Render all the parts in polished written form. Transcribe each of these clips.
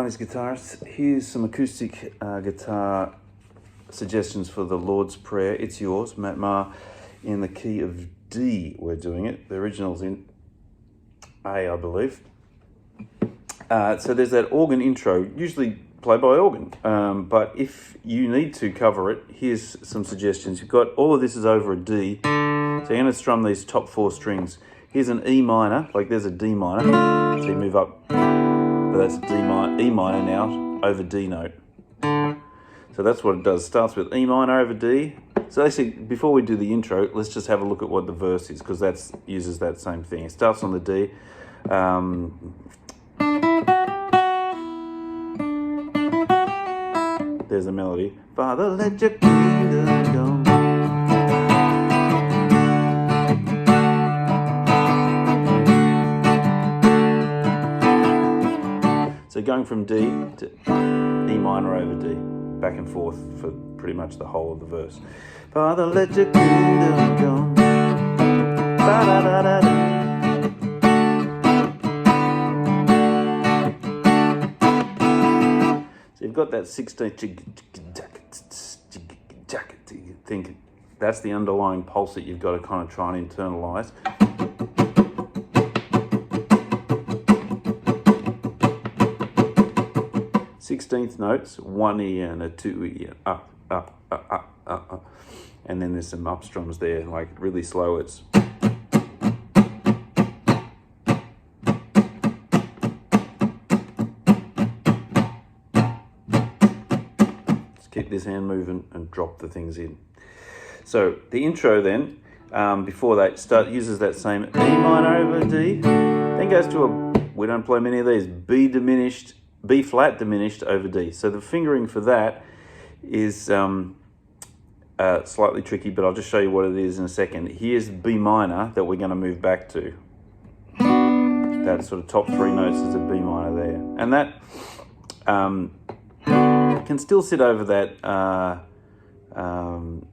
Guitarists, here's some acoustic guitar suggestions for the Lord's Prayer. It's yours, Matt Maher, in the key of D. We're doing it. The original's in A, I believe. So there's that organ intro, usually played by organ. But if you need to cover it, here's some suggestions. You've got all of this is over a D. So you're going to strum these top four strings. Here's an E minor, like there's a D minor. So you move up. But that's E minor now over D note. So that's what it does. Starts with E minor over D. So actually, before we do the intro, let's just have a look at what the verse is, because that uses that same thing. It starts on the D. There's a melody. Father, let your kingdom come. So going from D to E minor over D, back and forth for pretty much the whole of the verse. Father, let your kingdom come. Ba-da-da-da-da. So you've got that 16th think that's the underlying pulse that you've got to kind of try and internalize. 16th notes, 1 E and a 2 E, and up, and then there's some up strums there, like really slow. It's just keep this hand moving and drop the things in. So the intro then, before that, uses that same E minor over D, then goes to a, we don't play many of these, B flat diminished over D. So the fingering for that is slightly tricky, but I'll just show you what it is in a second. Here's B minor that we're going to move back to. That sort of top three notes is a B minor there. And that can still sit over that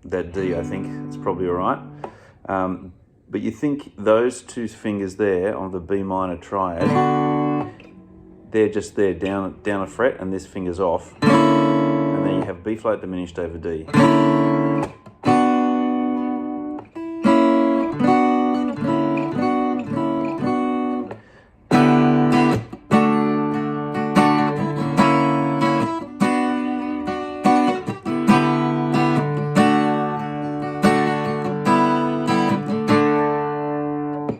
that D, I think. It's probably all right. But you think those two fingers there on the B minor triad, they're just there down a fret, and this finger's off, and then you have B flat diminished over D.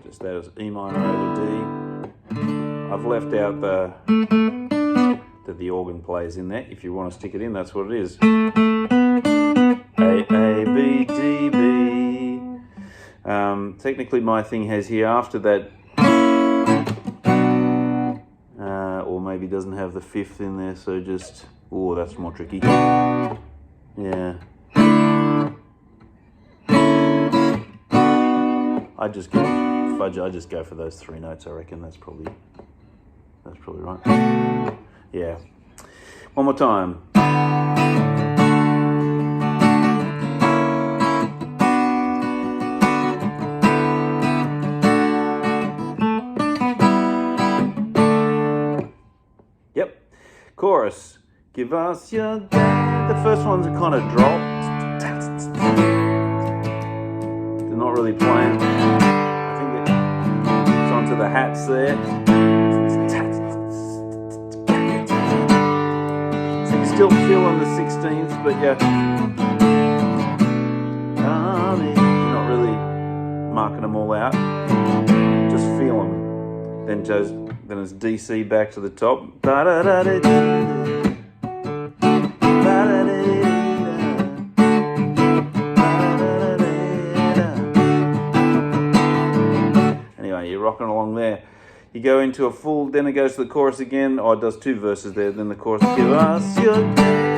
Just that is E minor over D. I've left out that the organ plays in there. If you want to stick it in, that's what it is. A, B, D, B. Technically my thing has here after that, or maybe doesn't have the fifth in there, so just, oh, that's more tricky. Yeah. I just go for those three notes, I reckon. That's probably right. Yeah. One more time. Yep. Chorus. Give us your day. The first ones are kind of dropped. They're not really playing. I think it's onto the hats there. Still feeling the 16th, but yeah, you're not really marking them all out. Just feel them. Then it's DC back to the top. Anyway, you're rocking along there. You go into a full, then it goes to the chorus again. Oh, it does two verses there. Then the chorus, give us your day.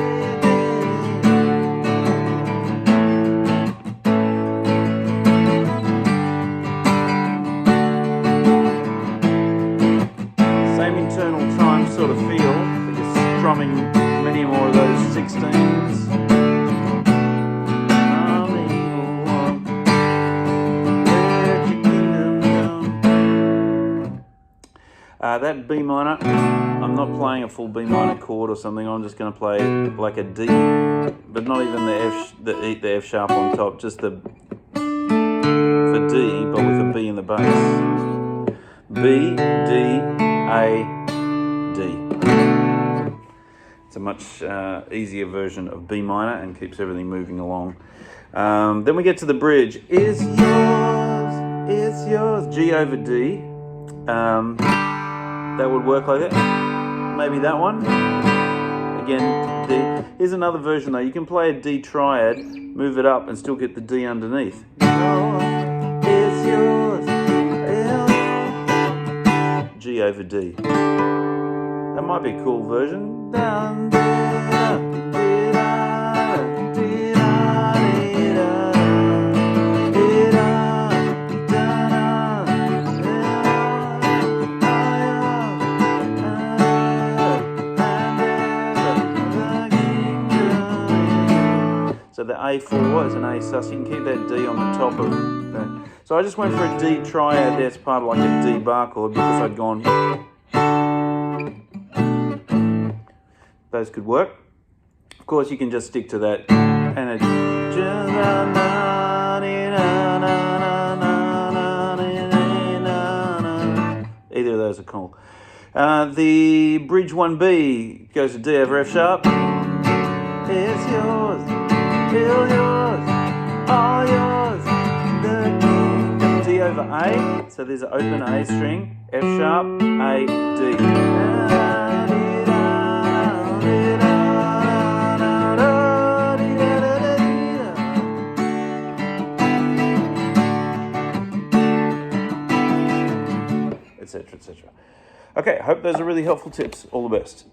Same internal time sort of feel, but you're strumming many more of those 16s. about that. B minor. I'm not playing a full B minor chord or something. I'm just going to play like a D, but not even the F sharp on top. Just the for D, but with a B in the bass. B, D, A, D. It's a much easier version of B minor and keeps everything moving along. Then we get to the bridge. It's yours, G over D. That would work like that. Maybe that one. Again, D. Here's another version though. You can play a D triad, move it up, and still get the D underneath. It's yours. G over D. That might be a cool version. So the A4 is an A sus. You can keep that D on the top of that. So I just went for a D triad. That's part of like a D bar chord because I'd gone. Those could work. Of course, you can just stick to that, and it. Either of those are cool. The bridge 1B goes to D over F sharp. It's yours, still yours, all yours. The D over A, so there's an open A string, F sharp, A, D. Etc., etc. Okay, I hope those are really helpful tips. All the best.